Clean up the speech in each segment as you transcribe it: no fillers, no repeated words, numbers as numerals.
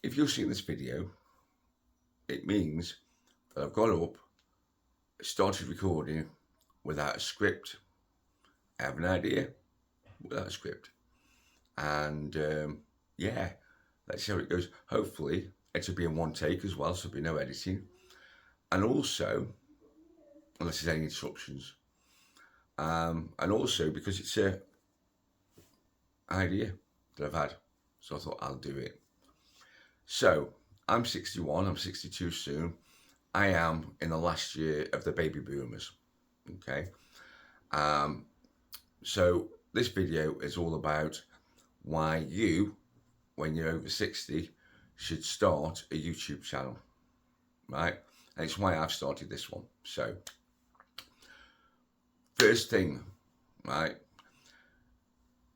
If you're seeing this video, it means that I've got up, started recording without a script. I have an idea without a script. And yeah, let's see how it goes. Hopefully, it'll be in one take as well, so there'll be no editing. And also, unless there's any interruptions. And also because it's a idea that I've had. So I thought I'll do it. So I'm 61, I'm 62 soon. I am in the last year of the baby boomers. Okay. So this video is all about why you, when you're over 60, should start a YouTube channel, right? And it's why I've started this one. So first thing, right?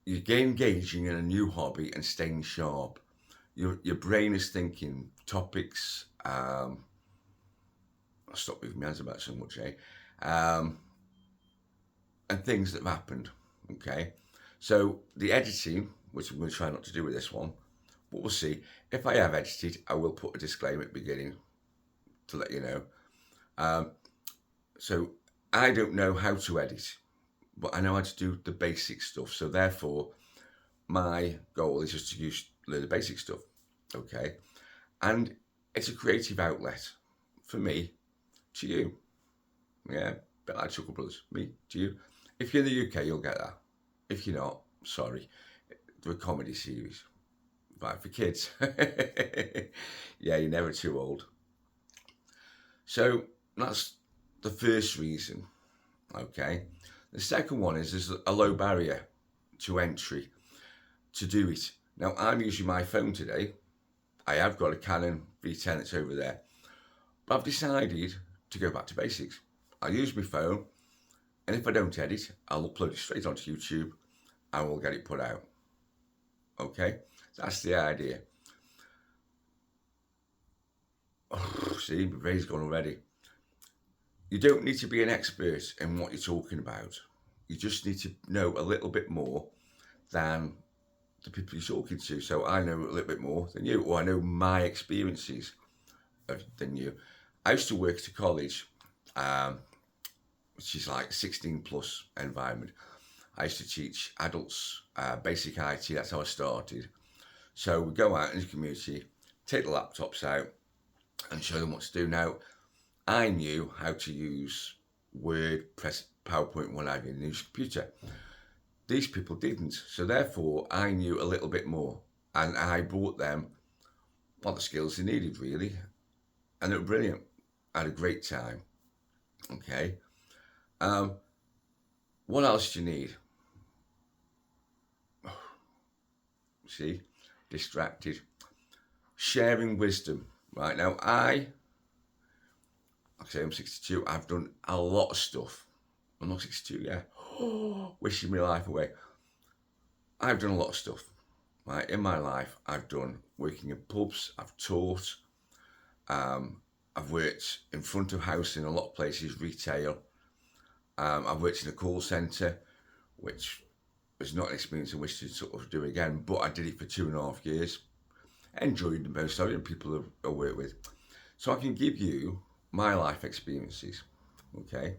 You get engaging in a new hobby and staying sharp. Your brain is thinking topics. I'll stop moving my hands about so much, and things that have happened. Okay, so the editing, which I'm going to try not to do with this one, but we'll see. If I have edited, I will put a disclaimer at the beginning to let you know. So I don't know how to edit, but I know how to do the basic stuff. So therefore, my goal is just to learn the basic stuff, okay? And it's a creative outlet for me to you. Yeah, a bit like Chuckle Brothers, me to you. If you're in the UK, you'll get that. If you're not, sorry. They're a comedy series, right, for kids. Yeah, you're never too old. So that's the first reason, okay? The second one is there's a low barrier to entry to do it. Now, I'm using my phone today. I have got a Canon V10 that's over there. But I've decided to go back to basics. I'll use my phone, and if I don't edit, I'll upload it straight onto YouTube, and we'll get it put out. Okay? That's the idea. Oh, see, my brain's gone already. You don't need to be an expert in what you're talking about. You just need to know a little bit more than the people you're talking to. So I know a little bit more than you, or I know my experiences than you. I used to work at a college, which is like 16 plus environment. I used to teach adults basic IT. That's how I started. So we go out in the community, take the laptops out and show them what to do. Now, I knew how to use Word, PowerPoint, what have you, and use computer. These people didn't. So therefore, I knew a little bit more. And I brought them what the skills they needed, really. And they were brilliant. I had a great time. Okay. What else do you need? See? Distracted. Sharing wisdom. Right now, like I say, I'm 62. I've done a lot of stuff. I'm not 62 yet. Wishing my life away. I've done a lot of stuff. Right, in my life, I've done working in pubs. I've taught. I've worked in front of house in a lot of places, retail. I've worked in a call centre, which was not an experience I wish to sort of do again. But I did it for 2.5 years. Enjoyed the most of it, and people I work with. So I can give you my life experiences, okay?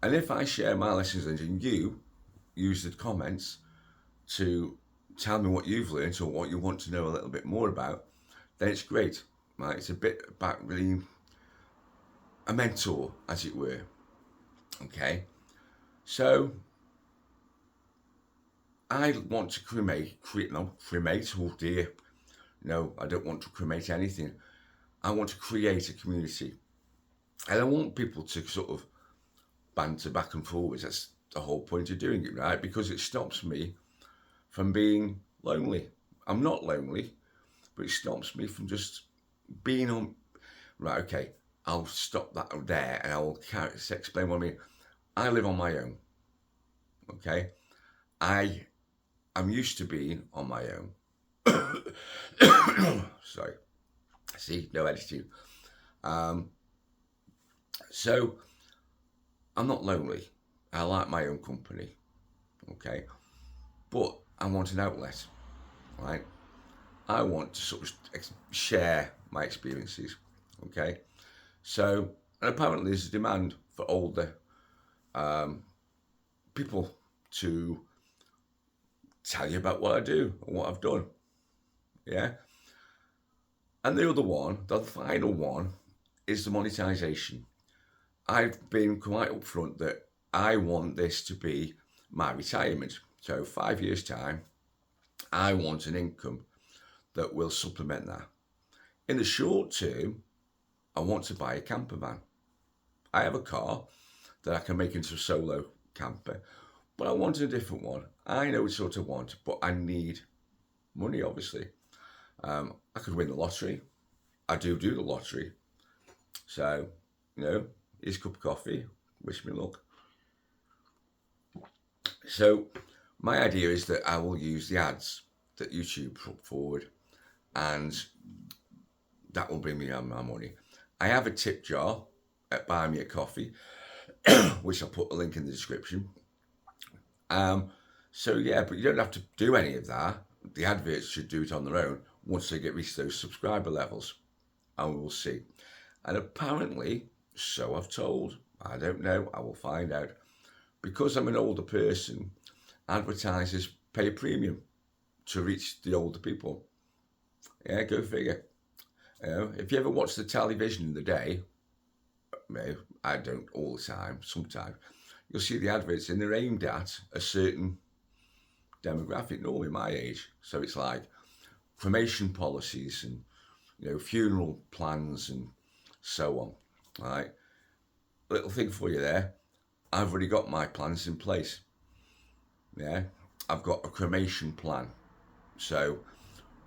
And if I share my lessons and you use the comments to tell me what you've learned or what you want to know a little bit more about, then it's great, right? It's a bit about really a mentor, as it were, okay? So I want to cremate, oh dear. No, I don't want to cremate anything. I want to create a community. And I want people to sort of banter back and forwards. That's the whole point of doing it, right? Because it stops me from being lonely. I'm not lonely, but it stops me from just being on... Right, okay, I'll stop that there and I will explain what I mean. I live on my own, okay? I'm used to being on my own. Sorry. See, no editing. So I'm not lonely. I like my own company, okay? But I want an outlet, right? I want to sort of share my experiences. Okay, so and apparently there's a demand for older people to tell you about what I do and what I've done. Yeah, and the other one, the final one, is the monetization. I've been quite upfront that I want this to be my retirement. So 5 years time, I want an income that will supplement that. In the short term, I want to buy a camper van. I have a car that I can make into a solo camper, but I want a different one. I know it's what I want, but I need money, obviously. I could win the lottery. I do the lottery. So, here's a cup of coffee. Wish me luck. So, my idea is that I will use the ads that YouTube put forward, and that will bring me my money. I have a tip jar at Buy Me a Coffee, which I'll put a link in the description. So yeah, but you don't have to do any of that. The adverts should do it on their own once they get reached those subscriber levels, and we will see. And apparently, so I've told, I don't know, I will find out. Because I'm an older person, advertisers pay a premium to reach the older people. Yeah, go figure. If you ever watch the television in the day, I don't all the time, sometimes, you'll see the adverts and they're aimed at a certain demographic, normally my age. So it's like cremation policies and funeral plans and so on. All right. Little thing for you there. I've already got my plans in place. Yeah. I've got a cremation plan. So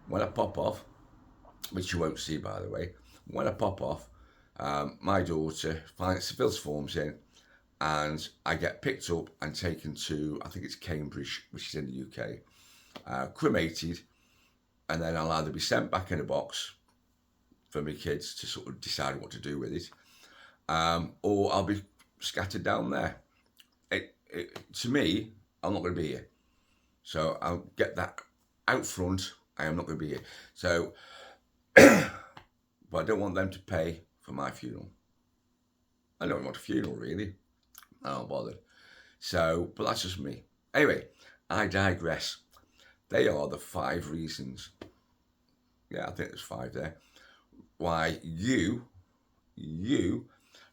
when I pop off, which you won't see by the way, when I pop off, my daughter fills forms in, and I get picked up and taken to, I think it's Cambridge, which is in the UK, cremated, and then I'll either be sent back in a box for my kids to sort of decide what to do with it, or I'll be scattered down there. To me, I'm not going to be here. So I'll get that out front. I am not going to be here. So, but I don't want them to pay for my funeral. I don't want a funeral, really. I'm not bothered. So, but that's just me. Anyway, I digress. They are the 5 reasons. Yeah, I think there's 5 there. Why you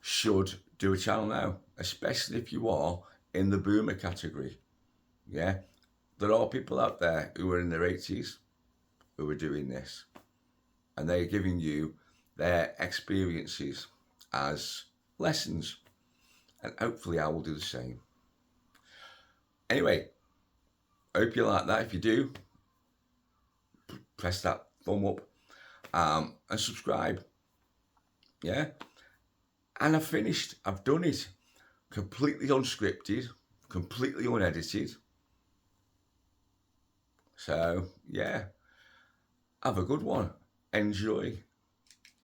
should do a channel now, especially if you are in the boomer category. Yeah, there are people out there who are in their 80s who are doing this, and they're giving you their experiences as lessons, and hopefully I will do the same. Anyway, I hope you like that. If you do, press that thumb up and subscribe. Yeah, and I've finished. I've done it. Completely unscripted, completely unedited. So yeah, have a good one. Enjoy.